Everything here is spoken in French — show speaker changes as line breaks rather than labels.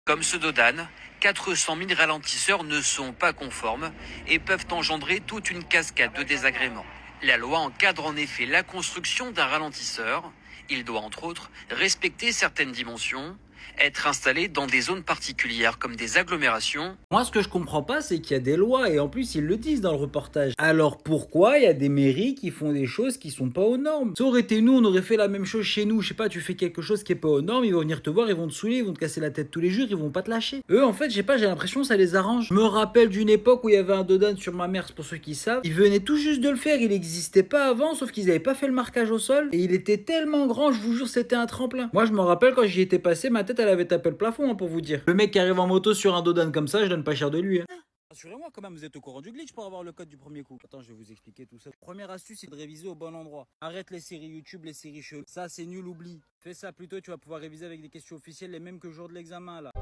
Comme ce Dodan, 400 000 ralentisseurs ne sont pas conformes et peuvent engendrer toute une cascade de désagréments. La loi encadre en effet la construction d'un ralentisseur. Il doit entre autres respecter certaines dimensions, être installé dans des zones particulières comme des agglomérations.
Moi, ce que je comprends pas, c'est qu'il y a des lois et en plus, ils le disent dans le reportage. Alors pourquoi il y a des mairies qui font des choses qui sont pas aux normes? Ça aurait été nous, on aurait fait la même chose chez nous. Je sais pas, tu fais quelque chose qui est pas aux normes, ils vont venir te voir, ils vont te saouler, ils vont te casser la tête tous les jours, ils vont pas te lâcher. Eux, en fait, je sais pas, j'ai l'impression que ça les arrange. Je me rappelle d'une époque où il y avait un Dodan sur ma mère, c'est pour ceux qui savent. Ils venaient tout juste de le faire, il existait pas avant, sauf qu'ils avaient pas fait le marquage au sol et il était tellement grand, je vous jure, c'était un tremplin. Moi, je me rappelle quand j'y étais passé, ma tête elle avait tapé le plafond, hein, pour vous dire. Le mec qui arrive en moto sur un Dodan comme ça, je donne pas cher de lui, hein. Rassurez-moi quand même, vous êtes au courant du glitch pour avoir le code du premier coup. Attends, je vais vous expliquer tout ça. Première astuce, c'est de réviser au bon endroit. Arrête les séries YouTube, les séries cheloues. Ça, c'est nul, oublie. Fais ça plutôt, tu vas pouvoir réviser avec des questions officielles, les mêmes que le jour de l'examen là.